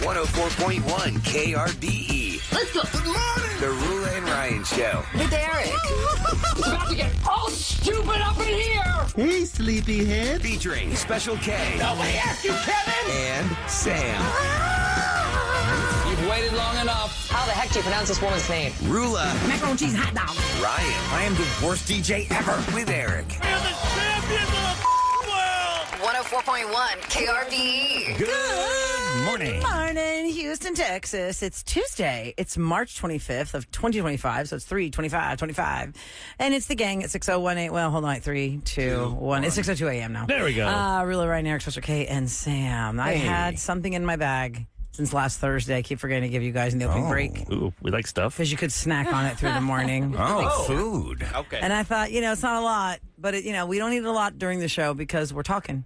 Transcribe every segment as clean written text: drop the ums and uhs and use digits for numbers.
104.1 KRDE. Let's go. Good morning. The Roula and Ryan Show. With Eric. It's about to get all stupid up in here. Hey, sleepyhead. Featuring Special K. Nobody asked you, Kevin. And Sam. You've waited long enough. How the heck do you pronounce this woman's name? Roula. Macaroni and cheese hot dog. Ryan. I am the worst DJ ever. With Eric. We're the champions of the world! 104.1 KRDE. Good morning. Morning, Houston, Texas. It's Tuesday. It's March 25th of 2025, so it's 3/25/25. And it's the gang at 6018. Well, hold on, 3, 2, 1. It's 6:02 a.m. now. There we go. Really, Ryan, Eric, Special K, and Sam. I had something in my bag since last Thursday. I keep forgetting to give you guys in the opening break Ooh, we like stuff. because you could snack on it through the morning. Oh, food. Okay. And I thought, it's not a lot, but we don't eat a lot during the show because we're talking.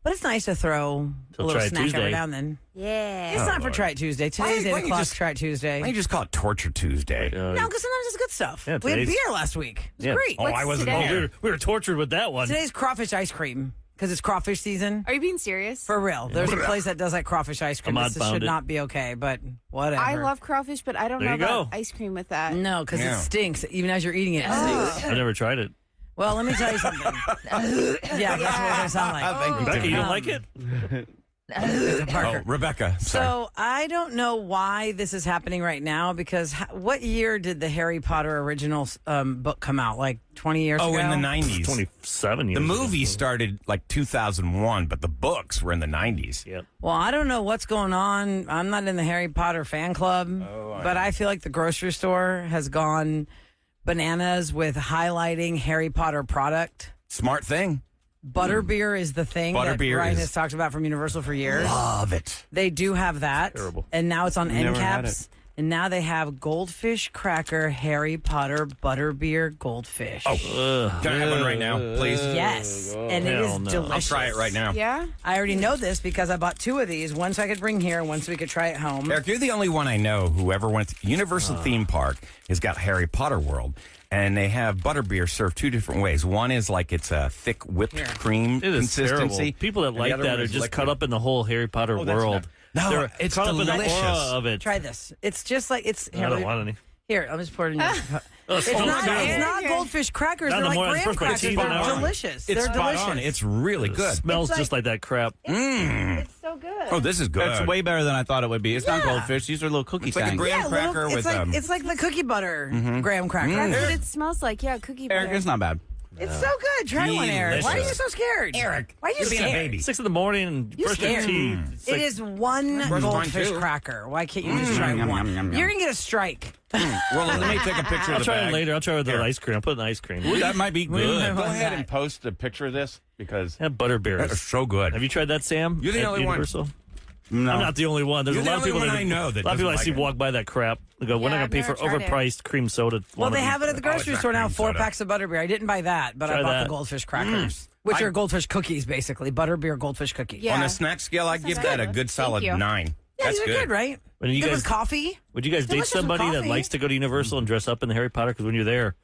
But it's nice to throw a little Try It snack every Tuesday. now and then. Yeah. It's not for Try It Tuesday. Today's Why 8 don't you o'clock just- Try It Tuesday. Why don't you just call it Torture Tuesday? No, because sometimes it's good stuff. Yeah, We had today's- beer last week. It's Yeah. great. Oh, I wasn't Oh, there. we were tortured with that one. Today's crawfish ice cream because it's crawfish season. Are you being serious? For real. There's a place that does like crawfish ice cream. Ahmad This found should it. not be okay, but whatever. I love crawfish, but I don't There know you about go. ice cream with that. No, because Yeah. it stinks. Even as you're eating it, it stinks. I've never tried it. Well, let me tell you something. Yeah, that's what it's going to sound like. Thank you, Becky, Tim. you don't like it? Parker. Oh, Rebecca. Sorry. So I don't know why this is happening right now because what year did the Harry Potter original book come out? Like 20 years ago? in the 90s. 27 years The ago. movie started like 2001, but the books were in the 90s. Yep. Well, I don't know what's going on. I'm not in the Harry Potter fan club, but I feel like the grocery store has gone bananas with highlighting Harry Potter product. Smart thing. Butterbeer is the thing that Butterbeer Ryan is- has talked about from Universal for years. Love it. They do have that. Terrible. And now it's on end Never had caps. And now they have Goldfish Cracker Harry Potter Butterbeer Goldfish. Can I have one right now, please? Yes. And it hell is no. delicious. I'll try it right now. Yeah? I already know this because I bought 2 of these. One so I could bring here, one so we could try it home. Eric, you're the only one I know who ever went to Universal Theme Park has got Harry Potter World, and they have butterbeer served 2 different ways. One is like it's a thick whipped cream It is consistency. terrible. People that and the like other that one are is just liquid. caught up in the whole Harry Potter that's world. not- No, They're it's caught up in the delicious. aura of it. Try this. It's just like it's. I don't want any. Here, I'll just pour it in your cup. It's It's not, terrible. it's not goldfish crackers. Not They're the like more- graham it's crackers. supposed to be They're spot on. delicious. It's They're spot delicious. on. It's really good. Smells It's just like that crap. It's so good. Oh, this is good. That's way better than I thought it would be. It's not Yeah. goldfish. These are little cookie It's like a things. graham Yeah, cracker little, with it's like the cookie butter graham cracker. That's what it smells like. Yeah, cookie butter. Eric, it's not bad. It's so good. Try one, Eric. Why are you Delicious. so scared? Eric, why are you you're being a scared? baby. 6 in the morning and You brush your scared. teeth. It's It like- is one mine goldfish too. cracker. Why can't you just try Yum, one? yum, yum, You're yum. going to get a strike. Well, let me take a picture I'll of the try bag. it later. I'll try it with the Here. ice cream. I'll put in ice cream. That might be good. Go ahead and post a picture of this because Have butterbeers. that is so good. Have you tried that, Sam? You're the At only one. Universal? No. I'm not the only one. There's You're a the lot of only people one I know that a lot of people I doesn't see like it. walk by that crap. They go, we're not Yeah, going I've to pay for never tried it. overpriced cream soda. Well, they wannabe." have it at the grocery it's store not now. cream 4 soda. packs of butterbeer. I didn't buy that, but I Try bought that. the goldfish crackers, which are goldfish cookies, basically. Butterbeer goldfish cookies. Yeah. On a snack scale, I'd give that a good solid you. 9. Yeah, That's these are good, right? When you Good guys, with coffee. would you guys date Delicious with somebody that coffee. likes to go to Universal and dress up in the Harry Potter? Because when you're there,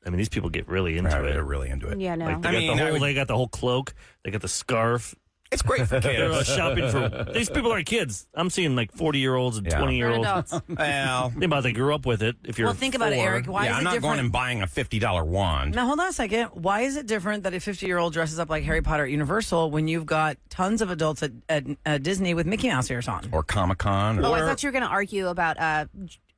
I mean, these people get really into They're it. really into it. Yeah, no. Like, they, I got mean, the I whole, would- they got the whole cloak. They got the scarf. It's great for They're kids. shopping for... These people aren't kids. I'm seeing like 40-year-olds and Yeah. 20-year-olds. adults. Well, Think about it, they grew up with it. If you're Well, think about it, 4. Eric. Why yeah, is I'm it not different? going and buying a $50 wand. Now, hold on a second. Why is it different that a 50-year-old dresses up like Harry Potter at Universal when you've got tons of adults at Disney with Mickey Mouse ears on? Or Comic-Con. Oh, I Or, thought you were going to argue about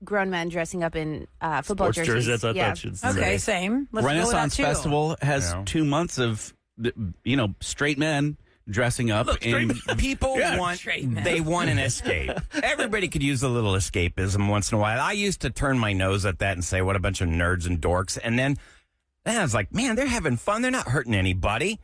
grown men dressing up in football Sports jerseys, jerseys. that's what I yeah. thought you'd say. Okay, same. Let's go with Renaissance that, too. Festival has Yeah. 2 months of, straight men dressing up in. People want straight man. they want an escape. Everybody could use a little escapism once in a while. I used to turn my nose at that and say, "What a bunch of nerds and dorks." And then I was like, "Man, they're having fun. They're not hurting anybody."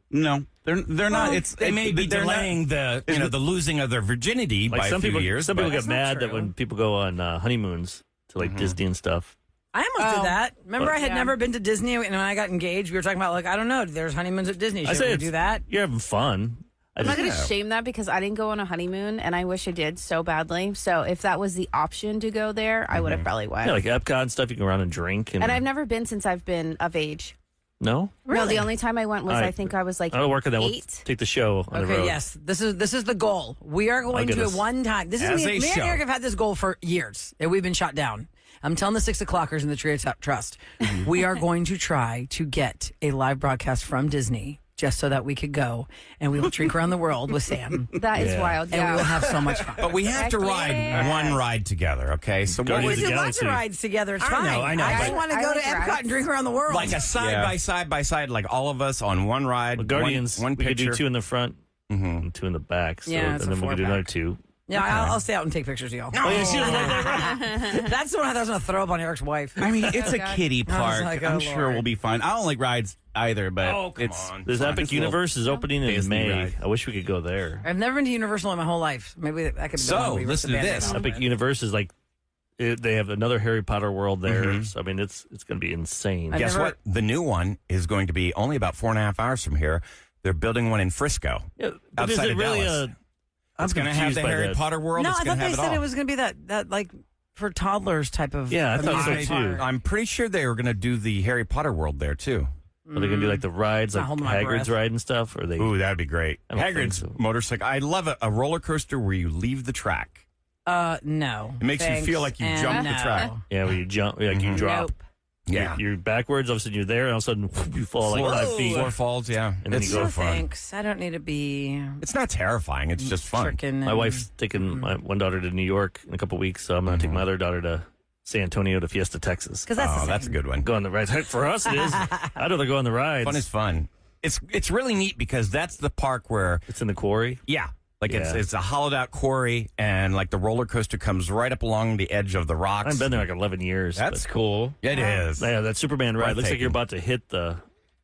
No, they're not. It's They may be they're not- delaying the losing of their virginity Like by some a few people, years. some people but- get mad that true. when people go on honeymoons to like Disney and stuff. I almost Oh. did that. Remember, I had Yeah. never been to Disney, and when I got engaged, we were talking about, like, I don't know, there's honeymoons at Disney. I Should say we it's- do that? You're having fun. I'm not going to shame that because I didn't go on a honeymoon and I wish I did so badly. So if that was the option to go there, I would have probably went. Yeah, like Epcot and stuff. You can go around and drink. And I've never been since I've been of age. No? No, the only time I went was All right. I think I was like I'll work on that. We'll 8. take the show on the Okay, road. yes. This is the goal. We are going get to this. one time. This As is a me and show. Eric have had this goal for years, and we've been shot down. I'm telling the 6 o'clockers in the Trio Trust, we are going to try to get a live broadcast from Disney just so that we could go and we will drink around the world with Sam, That is wild. and we will Yeah. have so much fun. But we have to Heck ride yeah. one ride together, okay? So what Guardians is we of do the lots of Galaxy. rides together. It's I fine. know, I know, I but- just want to I go like to Epcot rides. and drink around the world. like a side by side, like all of us on one ride, Well, Guardians, one we could do picture. 2 in the front and 2 in the back. So, Yeah, it's and a then we could do 4-pack. another 2. yeah, I'll stay out and take pictures of y'all. Oh, yeah, she was like that. That's the one I thought I was going to throw up on Eric's wife. I mean, it's a God. kiddie park. like, oh, I'm sure Lord. we'll be fine. I don't like rides either, but Oh, come it's on. This fun. Epic It's a little- Universe is opening in Disney May. ride. I wish we could go there. I've never been to Universal in my whole life. Maybe that could be the one So, we listen to ripped the this. Band-Aid Epic off. Universe is like, they have another Harry Potter world there. So, I mean, it's going to be insane. I've Guess never- what? The new one is going to be only about 4.5 hours from here. They're building one in Frisco. Yeah, but is outside it of really Dallas. It's going to have confused the by Harry that. Potter world. No, it's I going thought to they have it said all. it was going to be that like for toddlers type of. Yeah, I thought so amusement too. park. I'm pretty sure they were going to do the Harry Potter world there too. Are they going to do like the rides, Not like holding my Hagrid's breath. ride and stuff? Or they? Ooh, that'd be great. I don't think Hagrid's so. motorcycle. I love a roller coaster where you leave the track. No. It makes you feel like you and jumped the no. track. Yeah, where you jump, like you drop. Nope. Yeah. You're backwards. All of a sudden, you're there, and all of a sudden, you fall like 5 feet. Floor falls, yeah. And then it's you go so No fun. thanks. I don't need to be It's not terrifying. It's just fun. freaking. My wife's taking my one daughter to New York in a couple weeks, so I'm going to take my other daughter to San Antonio to Fiesta, Texas. because that's the Oh, same. that's a good one. Go on the rides. For us, it is. I'd rather go on the rides. Fun is fun. It's really neat because that's the park where It's in the quarry. Like Yeah. it's a hollowed out quarry and like the roller coaster comes right up along the edge of the rocks. I've been there like 11 years. That's cool. It is. Yeah, that Superman ride looks like you're Breathtaking. about to hit the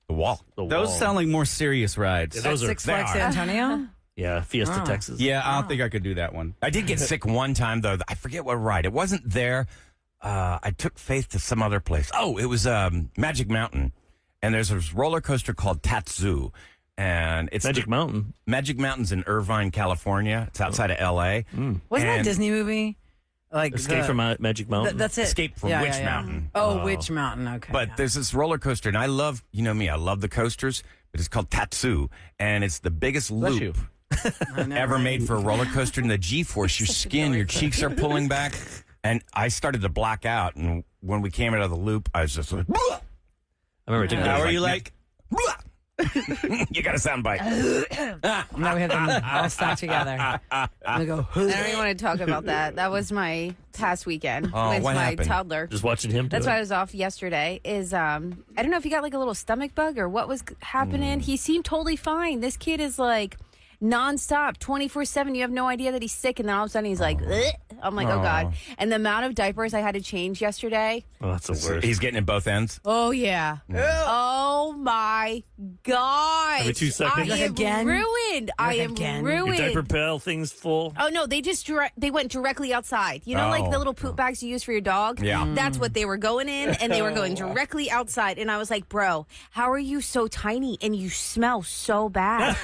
The wall. wall. Those sound like more serious rides. Yeah, At those are Six Flags San Antonio. yeah, Fiesta, Texas. Yeah, I don't think I could do that one. I did get sick one time though. I forget what ride. It wasn't there. I took Faith to some other place. Oh, it was Magic Mountain, and there's this roller coaster called Tatsu, and it's Magic Mountain. Magic Mountain's in Irvine, California. It's outside of L.A. Wasn't that a And- Disney movie? Like Escape the- from Magic Mountain. That's it. Escape from Yeah, Witch yeah, yeah. Mountain. Oh, Witch Mountain. Okay. But yeah. there's this roller coaster, and I love, you know me, I love the coasters, but it's called Tatsu, and it's the biggest Bless loop you. I know, ever right? made for a roller coaster. And the G-force, your skin, your cheeks are pulling back, and I started to black out. And when we came out of the loop, I was just like, "Blah!" I remember taking How those, are you like? Blah! You got a sound bite. Now we have them all stuck together. I'm gonna go. I don't even want to talk about that. That was my past weekend Oh, with what my happened? toddler. just watching him do That's it. why I was off yesterday. Is I don't know if he got like a little stomach bug or what was happening. He seemed totally fine. This kid is like nonstop, 24/7. You have no idea that he's sick, and then all of a sudden he's like, "Ugh." I'm like, oh god. And the amount of diapers I had to change yesterday. Oh, that's the worst. He's getting in both ends. Oh yeah. Oh my god. Every 2 seconds. I am Again? ruined. I am again? Your ruined. diaper pail thing's full. Oh no, they just they went directly outside. You know, like Oh. the little poop bags you use for your dog. Yeah. That's what they were going in, and they were going directly outside. And I was like, bro, how are you so tiny and you smell so bad?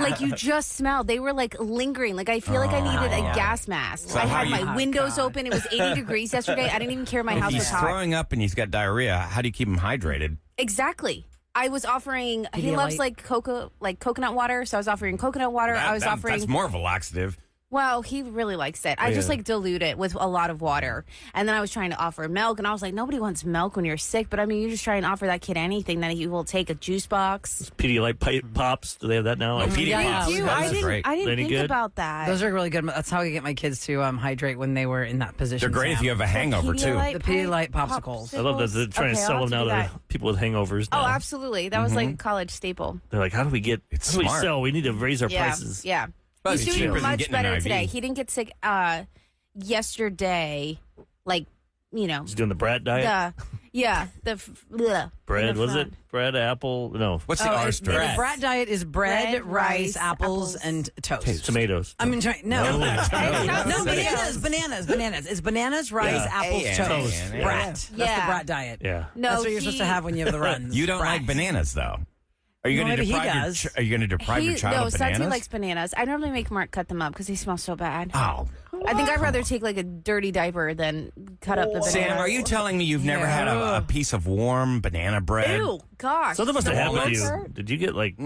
Like you just smell. They were like lingering. Like I feel like I needed a gas mask. So I how had you- my windows open. It was 80 degrees yesterday. I didn't even care. My If house was he's hot. throwing up and he's got diarrhea, how do you keep him hydrated? Exactly. I was offering. He loves Pedialyte. like coconut water, so I was offering coconut water. I was offering. That's more of a laxative. Well, he really likes it. I just like dilute it with a lot of water. And then I was trying to offer milk, and I was like, nobody wants milk when you're sick. But I mean, you just try and offer that kid anything that he will take, a juice box. Pedialyte pops. Do they have that now? Oh, Pedialyte Yeah, Pops, we do. those I are didn't. great. I didn't Any think good? about that. Those are really good. That's how I get my kids to hydrate when they were in that position. They're great if Sam. you have a hangover too. The Pedialyte popsicles. I love that they're trying to Okay, I'll sell have them to now do to that. people with hangovers. Oh, Now. absolutely. That was like a college staple. They're like, how do we get? It's how do we smart. sell? We need to raise our Yeah, prices. yeah. But He's it's doing cheaper than much getting an better IV. today. He didn't get sick yesterday. Like, you know, He's doing the brat diet. bleh, Bread, in the was front. it? Bread, apple? No. What's the Oh, R the strip? brat diet is bread, Bread, rice, rice, apples, apples. and toast. Tomatoes. I mean, no, No, bananas. It's bananas, rice, Yeah. apples, Yeah. toast. Yeah. Brat. That's the Yeah. brat diet. Yeah. No, That's what you're supposed to have when you have the runs. You don't Brat. like bananas though. Are you Well, going to maybe he deprive your does. Are you going to deprive your child no, of bananas? Santi likes bananas. I normally make Mark cut them up because they smell so bad. Oh, I think I'd rather take like a dirty diaper than cut up the banana. Sam, are you telling me you've never had a piece of warm banana bread? Ew, gosh. Something must have happened to you. Walnuts? Did you get like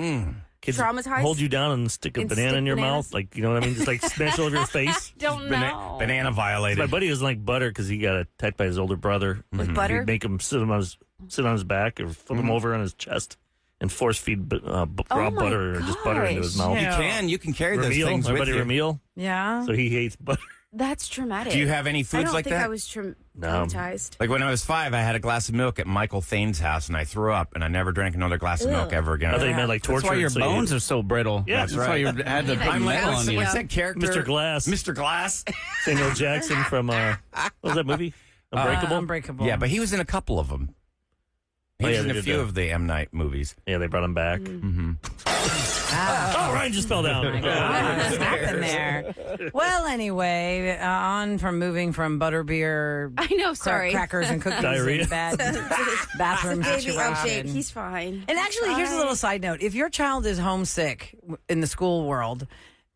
kids Traumatized? hold you down and stick a And banana stick in your bananas? mouth? Like, you know what I mean? Just like smash all over your face. Don't know. Banana violated. My buddy was like butter because he got attacked by his older brother. With butter? He'd make him sit on his back or flip him over on his chest and force feed raw my butter or just butter into his mouth. You can carry those Ramil, things my with buddy you. Ramil. Yeah. So he hates butter. That's traumatic. Do you have any I foods don't like think that? I was traumatized. Like when I was 5, I had a glass of milk at Michael Thane's house, and I threw up, and I never drank another glass of milk ever again. I thought you meant like torture. That's why your so bones are so brittle. Yeah, that's why you had to put I'm like, metal on you. what's that character? Mr. Glass. Mr. Glass. Samuel Jackson from what was that movie? Unbreakable. Unbreakable. Yeah, but he was in a couple of them. He Oh, was yeah, in they a did few that. of the M. Night movies. Yeah, they brought him back. Oh, Ryan just fell down. What happened there? Well, anyway, moving from butterbeer, I know, sorry. crackers and cookies, Diarrhea. and bad bathroom Baby situation. update. He's fine. And actually, here's a little side note: if your child is homesick in the school world,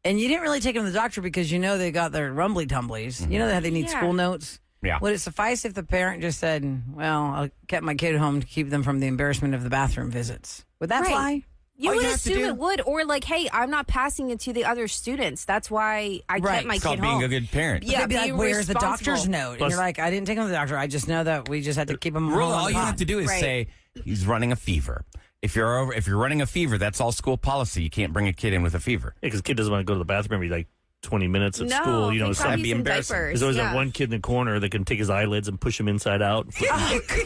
and you didn't really take them to the doctor because you know they got their rumbly tumblies, you know that they need Yeah. school notes. Yeah. Would it suffice if the parent just said, "Well, I kept my kid home to keep them from the embarrassment of the bathroom visits"? Would that Right. fly? You All would you have to assume do- it would, or like, hey, I'm not passing it to the other students. That's why I Right. kept my It's kid called home. being a good parent. Yeah, They'd be like, be "Where's the doctor's responsible." note?" Plus- and you're like, "I didn't take him to the doctor. I just know that we just had to keep him home." Rule, on all the you pot." have to do is Right. say he's running a fever. If you're running a fever, that's all school policy. You can't bring a kid in with a fever. Yeah, because kid doesn't want to go to the bathroom every like 20 minutes at No, school. You know, thank it's God not he's be in embarrassing. diapers. There's always Yeah. that one kid in the corner that can take his eyelids and push him inside out.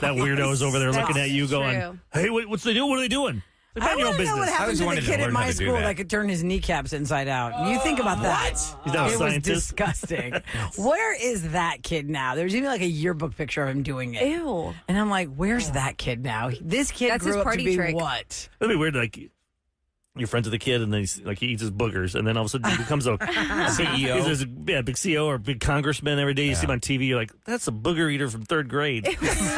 That weirdo's over there looking at you going, true. "Hey, what's they doing? What are they doing?" Like, I mind your own want to know what business. I happened always to the wanted to kid at learn how my to do school that. that could turn his kneecaps inside out. You think about that. He's not a It was scientist. disgusting. Where is that kid now? There's even like a yearbook picture of him doing it. Ew. And I'm like, where's that kid now? This kid That's grew his up to party be trick. what? That'd be weird. Like you're friends with a kid, and then he eats his boogers, and then all of a sudden he becomes a CEO. He's a big CEO or big congressman every day. You see him on TV. You're like, that's a booger eater from 3rd grade.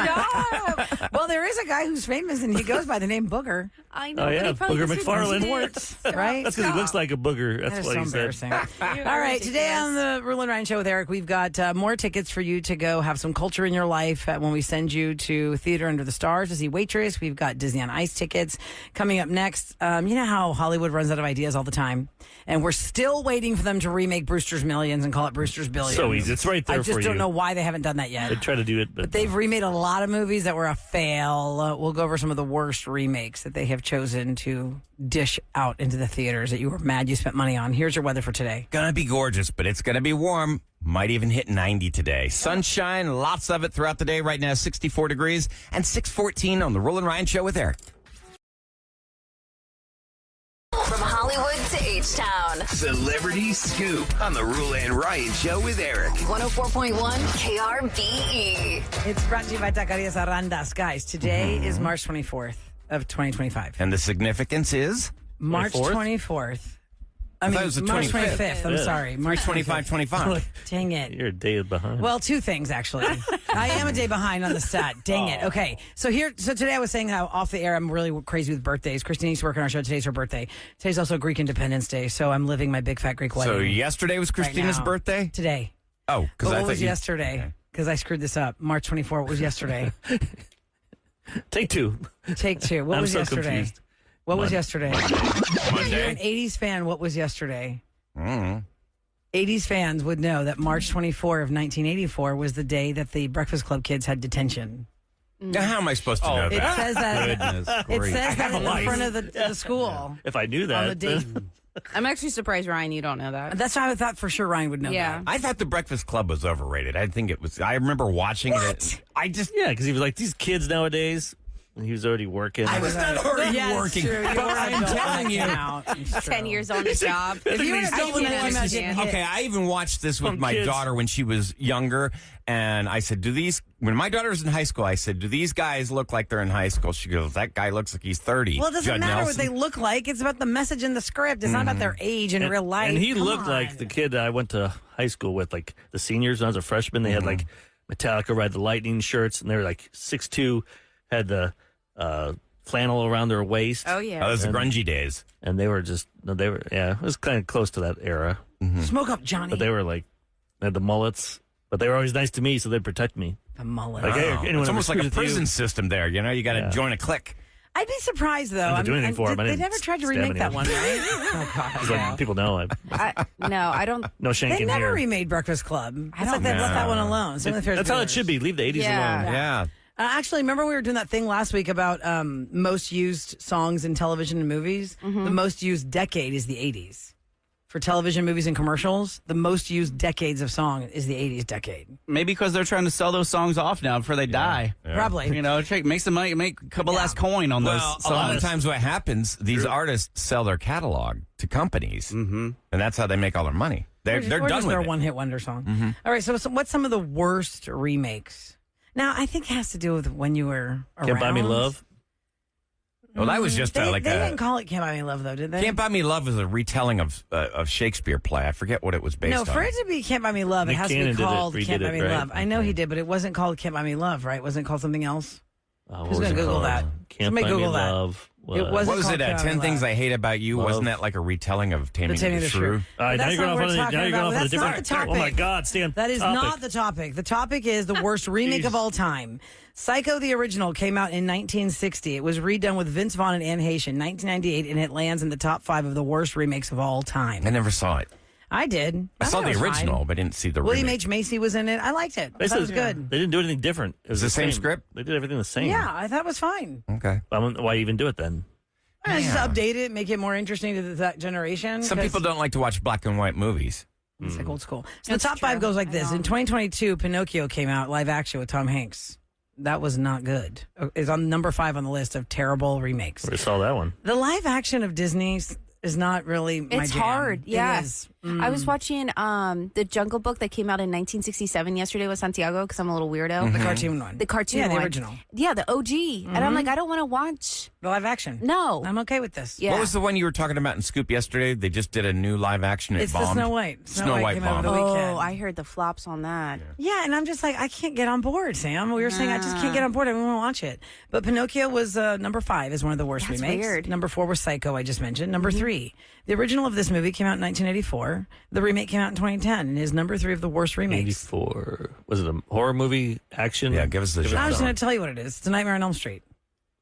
Stop. Well, there is a guy who's famous and he goes by the name Booger. I know. Oh, but yeah, he probably Booger doesn't McFarlane. Sports, right? That's because he looks like a booger. That's That is why so he said. embarrassing. All right, today on the Rule and Ryan Show with Eric, we've got more tickets for you to go have some culture in your life when we send you to Theater Under the Stars to see Waitress. We've got Disney on Ice tickets coming up next. You know how Hollywood runs out of ideas all the time, and we're still waiting for them to remake Brewster's Millions and call it Brewster's Billions. So easy. It's right there I for just don't you. know why they haven't done that They yet. try to do it, but They've remade a lot of movies that were a fail. We'll go over some of the worst remakes that they have chosen to dish out into the theaters that you were mad you spent money on. Here's your weather for today. Gonna be gorgeous, but it's gonna be warm. Might even hit 90 today. Sunshine, lots of it throughout the day. Right now, 64 degrees and 6:14 on the Roll and Ryan Show with Eric. From Hollywood to H-Town. Celebrity Scoop on the Roula and Ryan Show with Eric. 104.1 KRBE. It's brought to you by Taquerias Arandas. Guys, today is March 24th of 2025. And the significance is March 24th. I thought mean, it was the March 25th. 25th. I'm Yeah. sorry. March 25-25. Dang it. you're a day behind. Well, two things actually. I am a day behind on the stat. Dang it. Okay. So today I was saying how off the air I'm really crazy with birthdays. Christine used to work on our show. Today's her birthday. Today's also Greek Independence Day. So I'm living my big fat Greek wedding. So yesterday was Christina's now. birthday? Today. Oh, But because I what thought was you... yesterday? Because I screwed this up. March 24th. What was yesterday? Take two. Take two. What I'm was so yesterday? confused. What was yesterday? If you're Monday. an 80s fan, what was yesterday? Mm. 80s fans would know that March 24 of 1984 was the day that the Breakfast Club kids had detention. Now, how am I supposed to know It that? says that. Goodness It grief. says that have a in the life. front of the school If I knew on that, the date. I'm actually surprised, Ryan, you don't know that. That's why I thought for sure Ryan would know Yeah. that. I thought the Breakfast Club was overrated. I think it was. I remember watching it. I just. yeah, because he was like, these kids nowadays, and he was already working. I was not already Yeah, it's working. true. But You're I'm adult telling you. now. It's true. 10 years on the job. If you were an I adult when can't that came out, understand. didn't hit. Okay, I even watched this with From my kids. daughter when she was younger, and I said, when my daughter was in high school, I said, do these guys look like they're in high school? She goes, that guy looks like he's 30. Well, it doesn't Judd matter what Nelson. they look like. It's about the message in the script. It's not about their age in real life. And he Come looked like on. the kid that I went to high school with, like the seniors when I was a freshman. They had like Metallica Ride the Lightning shirts, and they were like 6'2", had the flannel around their waist. Oh, Oh, yeah. those are grungy days. And they were just, it was kind of close to that era. Smoke up, Johnny. But they were like They had the mullets, but they were always nice to me, so they'd protect me. The mullet. Like, hey, Wow. anyone It's almost ever like a screws with prison you? system there. You know, you got to join a clique. I'd be surprised though. I didn't do anything for him. I They didn't never tried to stab remake that anyone. one, right? Oh God. It's like, people know. No, I don't. No shanking They never here. remade Breakfast Club. It's like don't they left that know. one alone. Some of the That's how it should be. Leave the 80s Yeah. alone. Yeah. Actually, remember we were doing that thing last week about most used songs in television and movies? Mm-hmm. The most used decade is the 80s. For television, movies, and commercials, the most used decades of song is the 80s decade. Maybe because they're trying to sell those songs off now before they die. Probably. You know, make some money, make a couple last coin on Well, those a lot songs. of times what happens, these artists sell their catalog to companies, and that's how they make all their money. They're Or done just with their it. one-hit wonder song. All right, so what's some of the worst remakes? Now, I think it has to do with when you were around. Can't Buy Me Love. Well, that was just They like didn't call it Can't Buy Me Love, though, did they? Can't Buy Me Love was a retelling of Shakespeare play. I forget what it was based No, on. for it to be Can't Buy Me Love, it Nick has Cannon to be did it, called redid Can't Buy it, Me right? Love. I know he did, but it wasn't called Can't Buy Me Love, right? Wasn't it called something else? What Who's was gonna it Google called? that? Can't Somebody Buy Google Me that. Love. It wasn't What was called it? Can't Buy Me 10 Things Love. I Hate About You? Love. Wasn't that like a retelling of Taming the Shrew? All right, But now that's you're not going what we're off on talking a about. That's not different. the topic. Oh my God, Stan! That is topic. not the topic. The topic is the worst remake of all time. Psycho, the original, came out in 1960. It was redone with Vince Vaughn and Anne Heche in 1998, and it lands in the top 5 of the worst remakes of all time. I never saw it. I did. I saw thought it the was original, fine. but didn't see the William remake. H. Macy was in it. I liked it. I thought it was good. They didn't do anything different. It was the same script? They did everything the same. Yeah, I thought it was fine. Okay. Why even do it then? Just update it, make it more interesting to that generation. Some 'cause people don't like to watch black and white movies. It's like old school. So That's the top true. 5 goes like I this. know. In 2022, Pinocchio came out live action with Tom Hanks. That was not good. It's on number 5 on the list of terrible remakes. We saw that one. The live action of Disney's is not really my It's jam. hard. Yeah. It is. I was watching the Jungle Book that came out in 1967 yesterday with Santiago because I'm a little weirdo. The cartoon one. The cartoon Yeah, the one. original. Yeah, the OG. And I'm like, I don't want to watch. The live action. No. I'm okay with this. Yeah. What was the one you were talking about in Scoop yesterday? They just did a new live action. It It's the bombed. Snow White. Snow White came out over bombed. the weekend. Oh, I heard the flops on that. Yeah, and I'm just like, I can't get on board, Sam. We were saying I just can't get on board. I don't want to watch it. But Pinocchio was number 5 is one of the worst That's remakes. weird. Number 4 was Psycho, I just mentioned. Number 3, the original of this movie came out in 1984. The remake came out in 2010 and is number 3 of the worst remakes. 84. Was it a horror movie? Action? Yeah, give us the I'm genre. just going to tell you what it is. It's a Nightmare on Elm Street.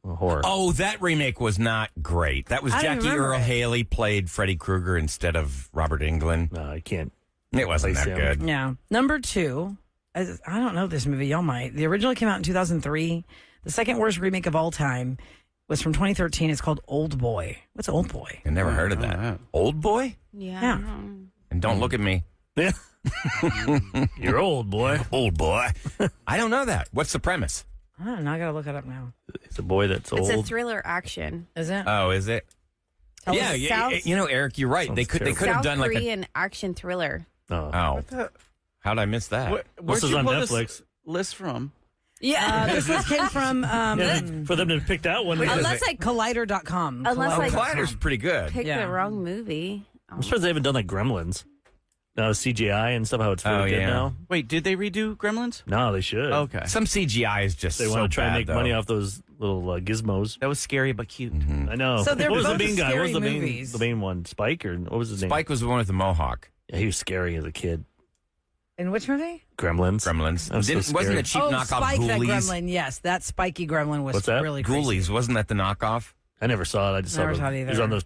Horror. Oh, that remake was not great. That was I don't Jackie remember Earl it. Haley played Freddy Krueger instead of Robert Englund. No, I can't. It wasn't that Place good. him. Yeah. Number 2, I don't know this movie. Y'all might. The original came out in 2003. The second worst remake of all time was from 2013. It's called Old Boy. What's Old Boy? I never heard of that. that. Old Boy? Yeah. Yeah. And don't look at me. Yeah. You're old, boy. Old boy. I don't know that. What's the premise? I don't know. I got to look it up now. It's a boy that's It's old. a thriller action. Is it? Oh, is it? Tell Yeah, us. yeah, you know, Eric, you're right. They Sounds could terrible. have South done like a. Korean action thriller. Oh. Oh, how'd I miss that? What's Where'd this you on pull Netflix? this list from? Yeah. This list came from Yeah, for them to pick that one. Unless I Collider.com. Unless, Oh, like- Collider's pretty good. picked Yeah. the wrong movie. I'm surprised they haven't done like Gremlins. Now CGI and stuff. How it's really Oh, good yeah. now. Wait, did they redo Gremlins? No, they should. Okay. Some CGI is just They so want to try and bad, make though. money off those little gizmos. That was scary but cute. I know. So they're what was the both main guy? What was scary the main, movies. the main one? Spike or what was his name? Spike was the one with the mohawk. Yeah, he was scary as a kid. In which movie? Gremlins. Gremlins. That was so Wasn't scary. a cheap knockoff Spike, that Ghoulies? gremlin. Yes, that spiky gremlin was What's that? really crazy. Ghoulies. Wasn't that the knockoff? I never saw it. I just Never saw saw it it. either. It was on the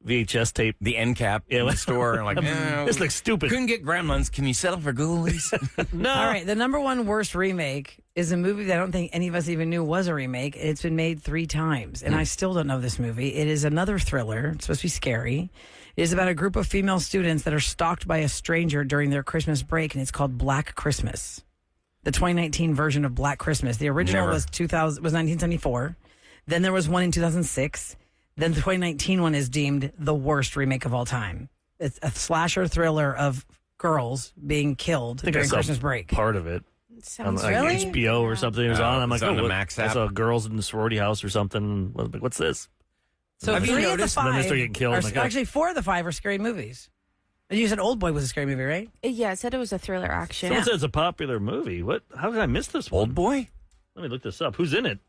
VHS tape. The end cap Yeah, in the what- store. And like, This looks stupid. Couldn't get Gremlins. Can you settle for Ghoulies? No. All right, the number 1 worst remake is a movie that I don't think any of us even knew was a remake. It's been made 3 times, and I still don't know this movie. It is another thriller. It's supposed to be scary. It is about a group of female students that are stalked by a stranger during their Christmas break, and it's called Black Christmas. The 2019 version of Black Christmas. The original Never. was 1974. Then there was one in 2006. Then the 2019 one is deemed the worst remake of all time. It's a slasher thriller of girls being killed I think I during saw Christmas break. part of it. Sounds on like Really? HBO or something. It was on. I'm it's like, on the what? Max I app. saw girls in the sorority house or something. What's this? So Have you 3 of the noticed? And then they 5 start getting killed, are, and I got- actually 4 of the 5 are scary movies. And you said Old Boy was a scary movie, right? Yeah, it said it was a thriller action. Someone said it's a popular movie. What? How did I miss this one? Old Boy? Let me look this up. Who's in it?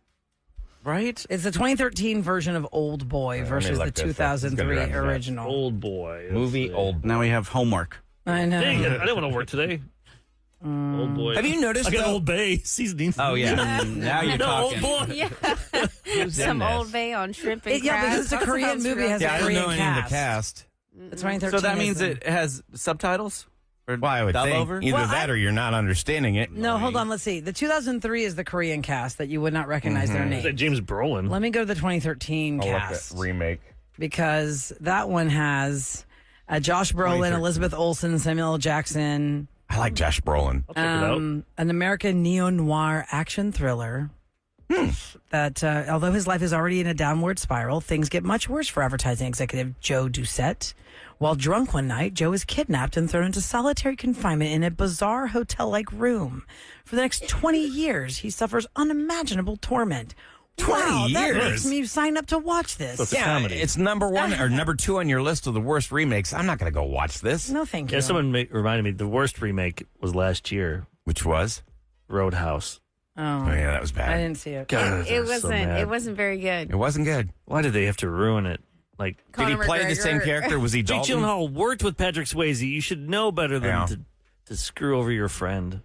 Right? It's the 2013 version of Old Boy me versus the look this up. It's gonna 2003 drive me nuts. original. Old Boy. Let's Movie see. Old Boy. Now we have homework. I know. Dang it, I didn't want to work today. Old boy. Have you noticed? I got though- Old Bay seasoning. Oh, yeah. Now you're No, talking. old boy. Yeah. Some Old Bay on shrimp and Yeah, because crabs. it's a That Korean sounds movie. real Has Yeah, a I don't Korean know any of the cast. It's 2013. So that is means the- it has subtitles? Or Well, I would dub think over? either Well, that or you're not understanding it. No, hold on. Let's see. The 2003 is the Korean cast that you would not recognize their Is that name. James Brolin? Let me go to the 2013 I'll look cast at remake. because that one has Josh Brolin, 2013. Elizabeth Olsen, Samuel L. Jackson, I like Josh Brolin. I'll check it out. an American neo-noir action thriller. That although his life is already in a downward spiral, things get much worse for advertising executive Joe Doucette. While drunk one night, Joe is kidnapped and thrown into solitary confinement in a bizarre hotel-like room. For the next 20 years, he suffers unimaginable torment. 20 wow, that years? makes me sign up to watch this. It's a Yeah, comedy. it's number 1 or number 2 on your list of the worst remakes. I'm not going to go watch this. No, thank you. Yeah, someone reminded me the worst remake was last year, Which was? Roadhouse. Oh, yeah, that was bad. I didn't see it. God, It was so wasn't. mad. It wasn't very good. It wasn't good. Why did they have to ruin it? Like, Did he Conor play the same McGregor. character? Was he Jake Dalton? Gyllenhaal worked with Patrick Swayze. You should know better than Yeah. to screw over your friend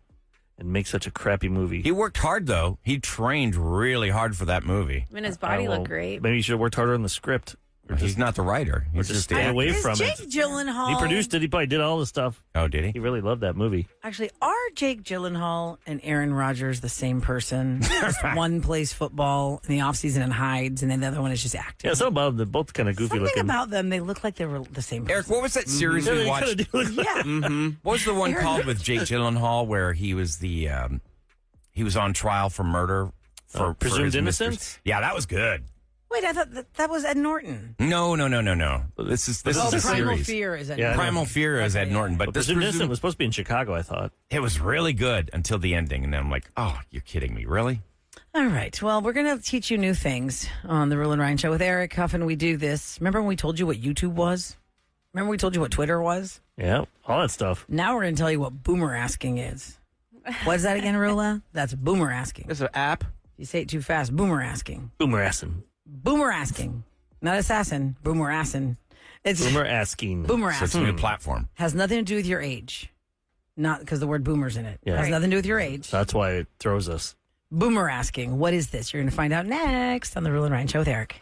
and make such a crappy movie. He worked hard, though. He trained really hard for that movie. I mean, his body Well, looked great. Maybe you should have worked harder on the script. Or He's just, not the writer. He's just just the stay actor. away Is from Jake it. Gyllenhaal? He produced it. He probably did all the stuff. Oh, did He he? really loved that movie. Actually, are Jake Gyllenhaal and Aaron Rodgers the same person? Just one plays football in the offseason and hides, and then the other one is just acting. Yeah, something about them. They're both kind of goofy Something looking. about them, they look like they were the same person. Eric, what was that series Yeah, we they watched? kinda do look like- Yeah. What was the one Aaron- called with Jake Gyllenhaal where he was the he was on trial for murder for Presumed his Innocence? mistress? Yeah, that was good. Wait, I thought that was Ed Norton. No. This is Oh, a Primal series. Fear is Ed Yeah, I know. Norton. Primal Fear is Ed Norton, but this Presumed Innocent presumed, was supposed to be in Chicago, I thought. it was really good until the ending, and then I'm like, oh, you're kidding me, really? All right. Well, we're going to teach you new things on the Rule and Ryan Show with Eric. How often we do this? Remember when we told you what YouTube was? Remember we told you what Twitter was? Yeah, all that stuff. Now we're going to tell you what Boomerasking is. What is that again, Roula? That's Boomerasking. It's an app. You say it too fast. Boomerasking. Boomerasking. Boomerasking. Not assassin. Boomerasking. It's Boomerasking. So it's a Boomerasking. new platform. Has nothing to do with your age. Not because the word boomer's in it. Yeah. Has Right. nothing to do with your age. That's why it throws us. Boomerasking. What is this? You're going to find out next on the Rule and Ryan Show with Eric.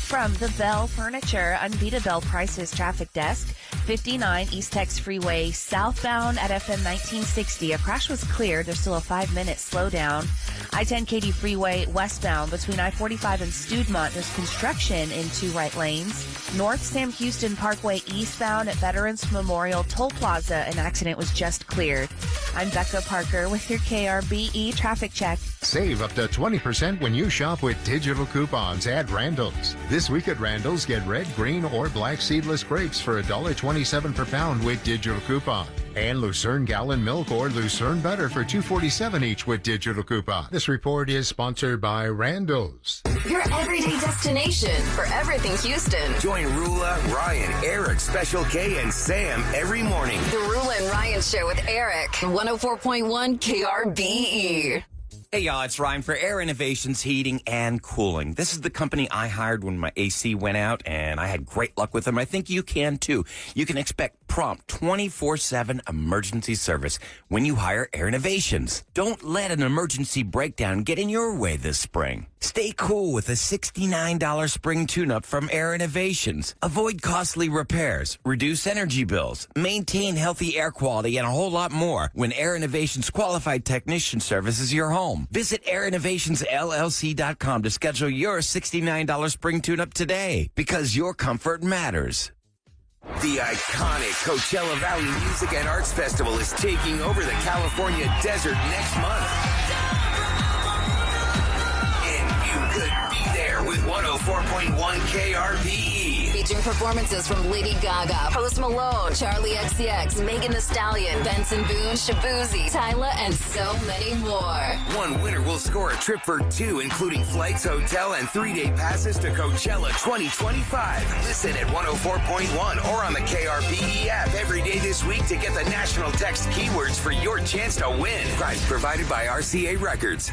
From the Bell Furniture Unbeatable Bell Prices Traffic Desk, 59 East Tex Freeway, southbound at FM 1960. A crash was cleared. There's still a 5-minute slowdown. I-10 Katy Freeway, westbound between I-45 and Studemont. There's construction in 2 right lanes. North Sam Houston Parkway, eastbound at Veterans Memorial Toll Plaza. An accident was just cleared. I'm Becca Parker with your KRBE traffic check. Save up to 20% when you shop with digital coupons at Randall's. This week at Randall's, get red, green, or black seedless grapes for $1.27 per pound with digital coupon. And Lucerne gallon milk or Lucerne butter for $2.47 each with digital coupon. This report is sponsored by Randall's. Your everyday destination for everything Houston. Join Roula, Ryan, Eric, Special K, and Sam every morning. The Rule and Ryan Show with Eric. 104.1 KRBE. Hey, y'all, it's Ryan for Air Innovations Heating and Cooling. This is the company I hired when my AC went out, and I had great luck with them. I think you can, too. You can expect prompt 24/7 emergency service when you hire Air Innovations. Don't let an emergency breakdown get in your way this spring. Stay cool with a $69 spring tune-up from Air Innovations. Avoid costly repairs, reduce energy bills, maintain healthy air quality, and a whole lot more when Air Innovations qualified technician services your home. Visit airinnovationsllc.com to schedule your $69 spring tune-up today, because your comfort matters. The iconic Coachella Valley Music and Arts Festival is taking over the California desert next month. And you could be there with 104.1 KRBE. Featuring performances from Lady Gaga, Post Malone, Charlie XCX, Megan Thee Stallion, Benson Boone, Shabuzi, Tyla, and so many more. One winner will score a trip for 2, including flights, hotel, and 3-day passes to Coachella 2025. Listen at 104.1 or on the KRBE app every day this week to get the national text keywords for your chance to win. Prize provided by RCA Records.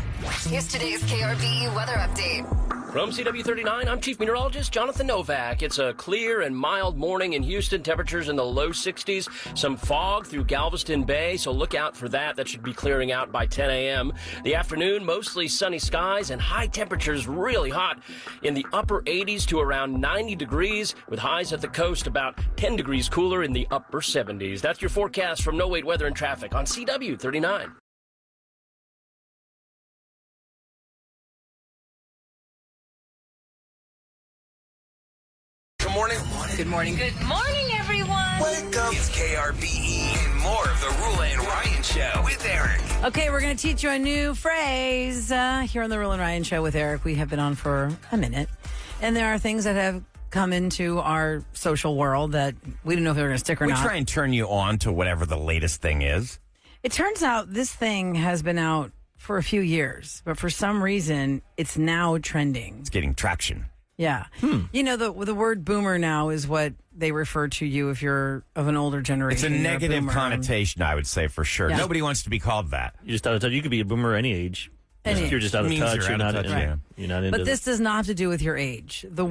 Here's today's KRBE weather update. From CW39, I'm Chief Meteorologist Jonathan Novak. It's a clear and mild morning in Houston. Temperatures in the low 60s. Some fog through Galveston Bay, so look out for that. That should be clearing out by 10 a.m. The afternoon, mostly sunny skies and high temperatures really hot in the upper 80s to around 90 degrees, with highs at the coast about 10 degrees cooler in the upper 70s. That's your forecast from No Wait Weather and Traffic on CW39. Good morning. Good morning. Good morning, everyone. Wake up. It's KRBE and more of the Roula and Ryan Show with Eric. Okay, we're going to teach you a new phrase here on the Roula and Ryan Show with Eric. We have been on for a minute, and there are things that have come into our social world that we don't know if they're going to stick or We not. try and turn you on to whatever the latest thing is. It turns out this thing has been out for a few years, but for some reason, it's now trending. It's getting traction. Yeah. You know, the word boomer now is what they refer to you if you're of an older generation. It's a You're negative boomer. connotation, I would say, for sure. Yeah. Nobody wants to be called that. You're just out of touch. You could be a boomer any age. Any You're just out of Means touch. you're You're out not, of touch, right. yeah. You're not into But this does not have to do with your age. The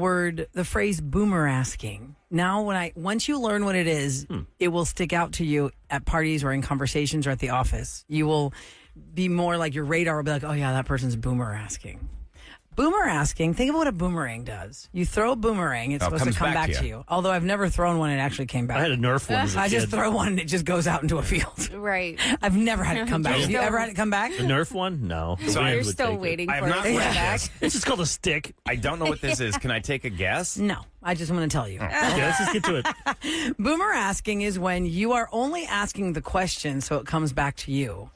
phrase boomerasking. Now, once you learn what it is, it will stick out to you at parties or in conversations or at the office. You will be more like your radar will be like, oh yeah, that person's boomerasking. Boomerasking, think of what a boomerang does. You throw a boomerang, it's supposed to comes come back back to to you. you. Although I've never thrown one and it actually came back. I had a Nerf one as a I kid. just throw one and it just goes out into a field. Right. I've never had it come back. Have you ever had it come back? The Nerf one? No. The So wind You're would still take it. waiting I have for not it to read come back. this. It's just called a stick. I don't know what this is. Can I take a guess? No, I just want to tell you. Okay, let's just get to it. Boomerasking is when you are only asking the question so it comes back to you.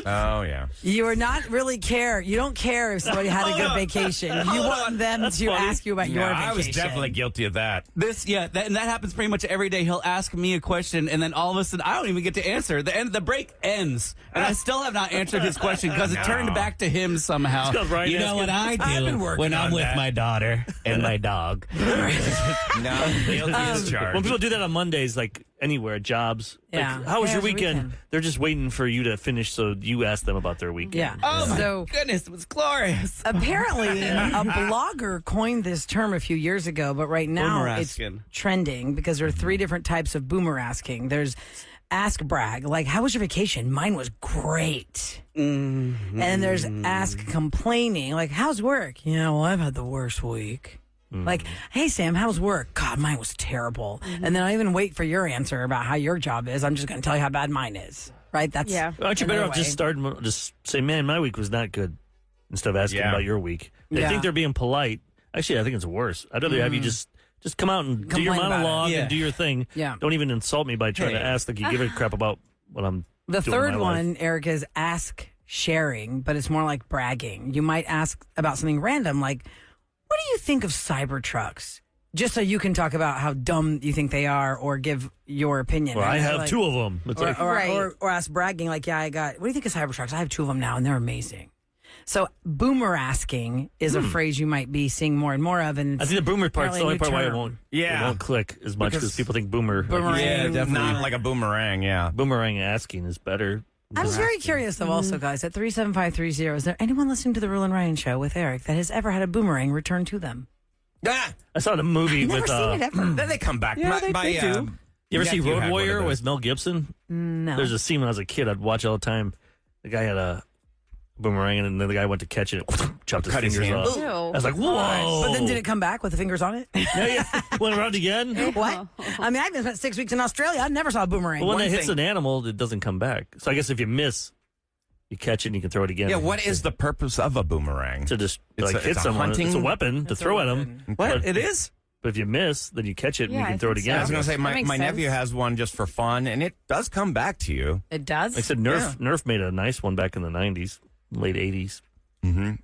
Oh, yeah. You are not really care. You don't care if somebody had a good vacation. You want them to funny. ask you about your Yeah, vacation. I was definitely guilty of that. And that happens pretty much every day. He'll ask me a question, and then all of a sudden, I don't even get to answer. The break ends, and I still have not answered his question because it turned back to him somehow. It's 'cause Ryan You know asked what him. I I've been do working when I'm on with that. my daughter and my dog. No, guilty as charged. When people do that on Mondays, like anywhere, jobs, Yeah. like, how was Hey, your how's your weekend? weekend? They're just waiting for you to finish so you ask them about their weekend. Yeah. So Goodness, it was glorious. apparently, a blogger coined this term a few years ago, but right now it's Boomerasking. trending because there are three different types of boomerasking. There's ask brag, like, how was your vacation? Mine was great. And then there's ask complaining, like, how's work? You know, well, I've had the worst week. Like, hey, Sam, how's work? God, mine was terrible. And then I even wait for your answer about how your job is. I'm just going to tell you how bad mine is. Right? That's Yeah. Aren't you better another off just way. starting, just say, man, my week was not good, instead of asking Yeah. about your week. They Yeah. think they're being polite. Actually, I think it's worse. I'd rather have you just come out and do your Complain about it. monologue Yeah. and do your thing. Yeah. Don't even insult me by trying to Hey. ask like you give a crap about what I'm The doing in third my one, life. Eric, is ask sharing, but it's more like bragging. You might ask about something random, like, what do you think of Cybertrucks? Just so you can talk about how dumb you think they are or give your opinion. Well, I Right? have Like- two of them. It's like, Right. or ask bragging, like, yeah, what do you think of Cybertrucks? I have two of them now, and they're amazing. So boomerasking is a phrase you might be seeing more and more of. And I think the boomer part's apparently the only a part new why it term. won't, Yeah. it won't click as much because people think boomer. Boomerang. Yeah, definitely. Not like a boomerang, yeah. Boomerang asking is better. I'm very curious, though, also, guys, at 37530, is there anyone listening to the Rule and Ryan show with Eric that has ever had a boomerang returned to them? Ah, I saw the movie I've never with. seen it ever. then they come back. Yeah, they do. You ever see nephew Road had one of Warrior those. with Mel Gibson? No. There's a scene when I was a kid I'd watch all the time. The guy had a boomerang, and then the guy went to catch it, chopped his Cut his fingers hand. off. Ew. I was like, whoa! But then did it come back with the fingers on it? Yeah, went around again. What? I mean, I've been spent 6 weeks in Australia. I never saw a boomerang. But when One it hits thing- an animal, it doesn't come back. So I guess if you miss, you catch it and you can throw it again. Yeah, what is the purpose of a boomerang? To just It's like a- hit it's a someone. hunting- It's a weapon to It's a throw at weapon. them. What? But, It is? but if you miss, then you catch it and Yeah, you I can throw it think again. I was going to say, That my makes nephew sense. has one just for fun, and it does come back to you. It does? Like I said, Nerf made a nice one back in the 90s, late 80s.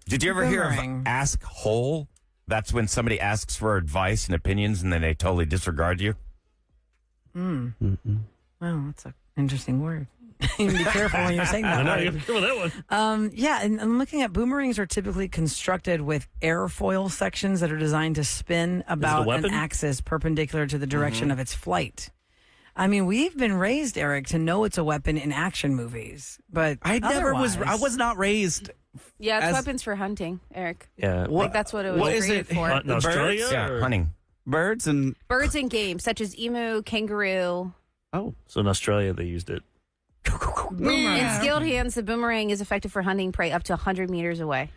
Did you ever hear Boomerang. of ask hole? That's when somebody asks for advice and opinions, and then they totally disregard you. Wow, that's an interesting word. You be careful when you're saying that I know, word. you remember that one. Yeah, and I'm looking at boomerangs are typically constructed with airfoil sections that are designed to spin about an weapon? axis perpendicular to the direction of its flight. I mean, we've been raised, Eric, to know it's a weapon in action movies, but I was not raised. Yeah, it's As- weapons for hunting, Eric. Yeah. Like that's what it was What is created it? for. In Australia? Yeah, or- hunting. Birds and Birds and game, such as emu, kangaroo. So in Australia, they used it. In skilled hands, the boomerang is effective for hunting prey up to 100 meters away.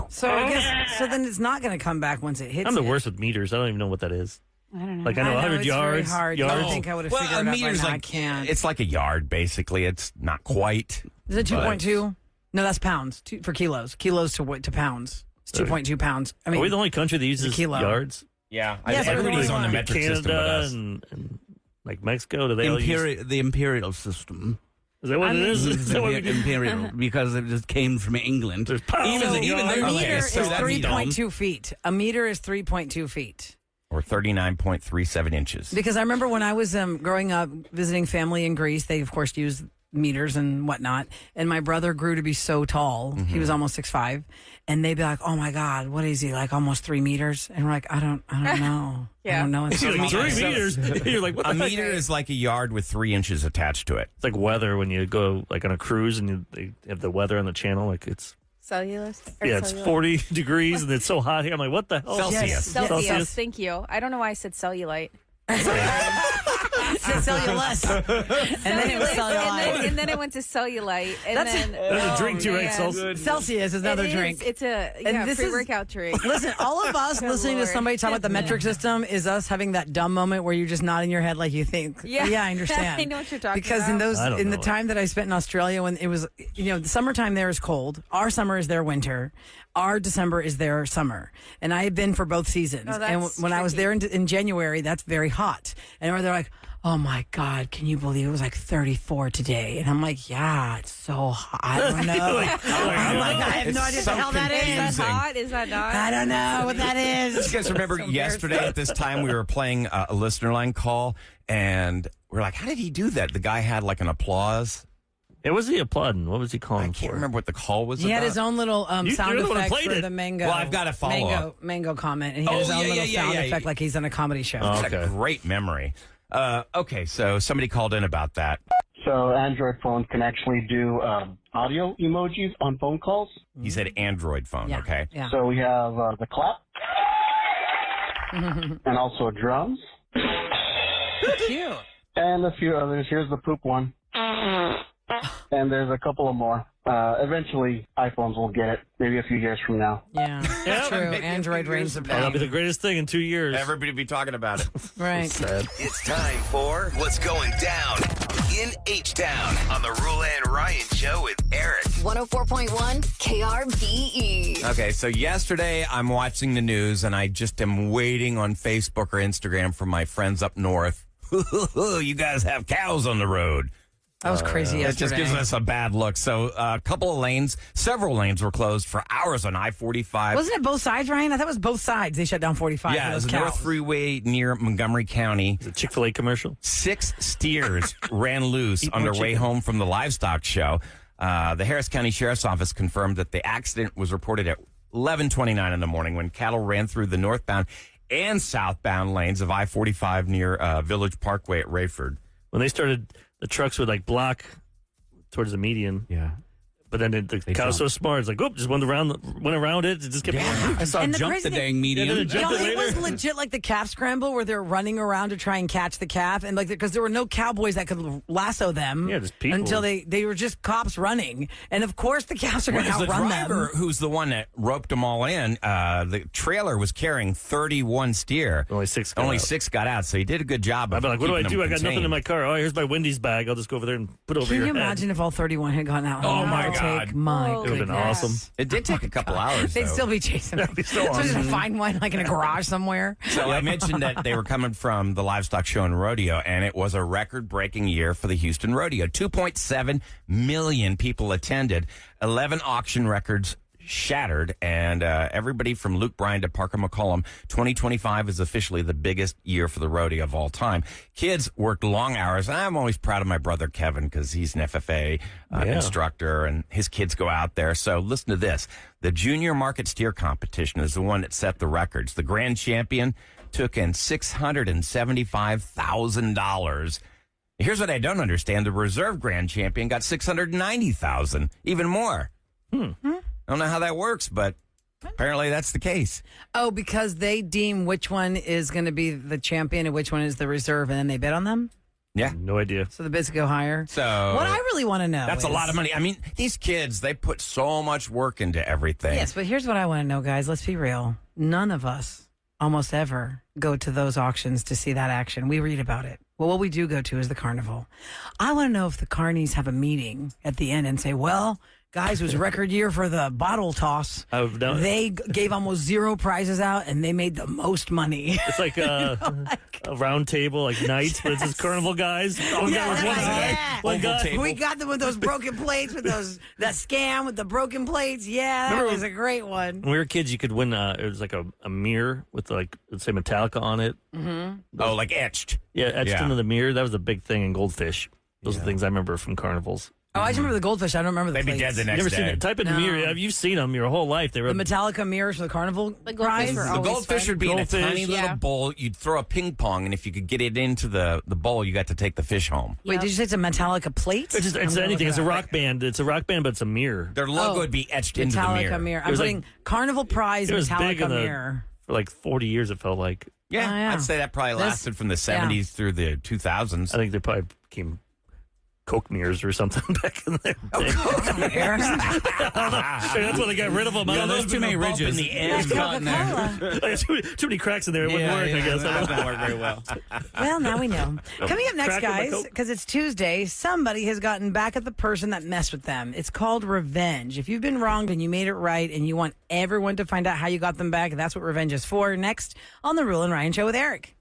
So I guess then it's not going to come back once it hits. I'm the it. worst with meters. I don't even know what that is. I don't know. Like I know 100 it's yards. Very hard. yards. I think I would have Well, figured a it out by meter's now. I like can't. it's like a yard, basically. It's not quite. Is it 2.2? No, that's pounds. For kilos. Kilos to pounds. It's 2.2 pounds. I mean, Are we the only country that uses kilo. yards? Yeah, Yes, we're the everybody's only on the one. metric Canada system with us. and like Mexico, do they all use? the imperial system. Is that what it is? Is that what we do? Imperial, because it just came from England. There's pounds. So even a they're meter like, is so that'd be dumb. 3.2 feet. A meter is 3.2 feet. Or 39.37 inches. Because I remember when I was growing up visiting family in Greece, they of course used meters and whatnot. And my brother grew to be so tall; he was almost 6'5", and they'd be like, "Oh my God, what is he like? Almost 3 meters?" And we're like, "I don't know. Yeah. I don't know." It's so Like, tall. 3 meters. You're like, what A the heck? meter is like a yard with 3 inches attached to it. It's like weather when you go like on a cruise and they have the weather on the channel. Like it's Cellulose? Or it's cellulose? 40 degrees and it's so hot here. I'm like, what the hell? Celsius. Celsius. Thank you. I don't know why I said cellulite. It's cellulose. And then it was cellulite. And then it went to cellulite. And then There's a drink too, right? man. Celsius. Celsius is another It is. drink. It's a this is- pre-workout drink. Listen, all of us Good listening to Lord. somebody talk about the metric system is us having that dumb moment where you're just nodding your head like you think. Yeah. I understand. I know what you're talking because about. in those I don't in the know it. time that I spent in Australia when it was the summertime there is cold. Our summer is their winter. Our December is their summer. And I have been for both seasons. Oh, and that's when I was tricky. there in January, that's very hot. And they're like, "Oh my God, can you believe it was like 34 today?" And I'm like, "Yeah, it's so hot. I don't know." I'm like, I have no idea what the hell that Is that is. hot? Is that not? I don't know what that is. You guys remember yesterday at this time we were playing a listener line call, and we're like, how did he do that? The guy had like an applause. It was he applauding? What was he calling I can't for? remember what the call was He had about. his own little You- sound you're the one who effect played for it. the mango. Well, I've got a follow-up. mango comment, and he had his Oh, own yeah, little yeah, sound yeah. effect like he's on a comedy show. Oh. He's got a Okay. great memory. Okay, so somebody called in about that. So Android phones can actually do audio emojis on phone calls. He said Android phone, Yeah, okay? yeah. So we have the clap and also drums Cute. and a few others. Here's the poop one. And there's a couple of more. Eventually, iPhones will get it, maybe a few years from now. Yeah, Yeah, true. maybe a Android few reigns years the That'll be the pain. greatest thing in 2 years. Everybody be talking about it. Right. Sad. It's time for What's Going Down in H-Town on the Roula and Ryan Show with Eric. 104.1 KRBE. Okay, so yesterday I'm watching the news and I just am waiting on Facebook or Instagram for my friends up north. You guys have cows on the road. That was crazy It yesterday. just gives us a bad look. So a couple of lanes, several lanes were closed for hours on I-45. Wasn't it both sides, Ryan? I thought it was both sides. They shut down 45 Yeah, for it those was cows. North Freeway near Montgomery County. Is it Chick-fil-A commercial? 6 steers ran loose Eat on more their way chicken. home from the livestock show. The Harris County Sheriff's Office confirmed that the accident was reported at 11:29 in the morning when cattle ran through the northbound and southbound lanes of I-45 near Village Parkway at Rayford. When they started, the trucks would like block towards the median. Yeah. But then the cow's so smart. It's like, whoop, just went around it. It just kept I saw And the jump crazy the thing- dang median. Yeah, then it Y'all, jumped it was later. legit like the calf scramble where they're running around to try and catch the calf, and like because there were no cowboys that could lasso them. Yeah, just people. until they were just cops running, and of course the calves are going to Well, the outrun driver, them. who's the one that roped them all in, the trailer was carrying 31 steer. Only 6 got Only out. 6 got out, so he did a good job. I'd Of be like, what do I keeping do? them I got nothing in contained. my car. Oh, here's my Wendy's bag. I'll just go over there and put it over Can your you head. imagine if all 31 had gone out? Oh, my That would God. take my Oh, It would have been goodness. awesome. It did take a couple hours. They'd though. still be chasing them. be so So just awesome. find one like in a garage somewhere. So I mentioned that they were coming from the livestock show and rodeo, and it was a record-breaking year for the Houston Rodeo. 2.7 million people attended. 11 auction records shattered, and everybody from Luke Bryan to Parker McCollum, 2025 is officially the biggest year for the rodeo of all time. Kids worked long hours, and I'm always proud of my brother Kevin because he's an FFA instructor, and his kids go out there. So listen to this. The Junior Market Steer Competition is the one that set the records. The grand champion took in $675,000. Here's what I don't understand. The reserve grand champion got $690,000, even more. I don't know how that works, but apparently that's the case. Oh, because they deem which one is going to be the champion and which one is the reserve, and then they bid on them? Yeah. No idea. So the bids go higher? So what I really want to know That's a lot of money. I mean, these kids, they put so much work into everything. Yes, but here's what I want to know, guys. Let's be real. None of us almost ever go to those auctions to see that action. We read about it. Well, what we do go to is the carnival. I want to know if the carnies have a meeting at the end and say, well, guys, it was a record year for the bottle toss. They gave almost zero prizes out, and they made the most money. It's like a round table, like nights, but it's just carnival guys. One guy. We got them with those broken plates, with that scam with the broken plates. Yeah, that was a great one. When we were kids, you could win. It was like a mirror with let's say Metallica on it. Mm-hmm. Oh, like etched. Yeah, etched into the mirror. That was a big thing in Goldfish. Those are the things I remember from carnivals. Oh, I just remember the goldfish. I don't remember the They'd be plates. dead the next Never day. seen it. Type in mirror. You've seen them your whole life. They were the Metallica mirrors for the carnival. The goldfish were The always goldfish fun. would be in a tiny little bowl. You'd throw a ping pong, and if you could get it into the bowl, you got to take the fish home. Wait, did you say it's a Metallica plate? It's anything. It's a rock band. It's a rock band, but it's a mirror. Their logo would be etched into the Metallica mirror. I'm putting carnival prize It was big Metallica in mirror. for like 40 years, it felt like. Yeah, Oh, yeah. I'd say that probably lasted from the 70s through the 2000s. I think they probably became Coke mirrors or something back in there. Coke mirrors? That's when they got rid of them. Yeah, there's too many ridges. In the end. Too many cracks in there. It wouldn't work, I guess. That doesn't work very well. Well, now we know. Coming up next, Crack in my guys, Coke. because it's Tuesday, somebody has gotten back at the person that messed with them. It's called revenge. If you've been wronged and you made it right and you want everyone to find out how you got them back, that's what revenge is for. Next on the Roula and Ryan Show with Eric.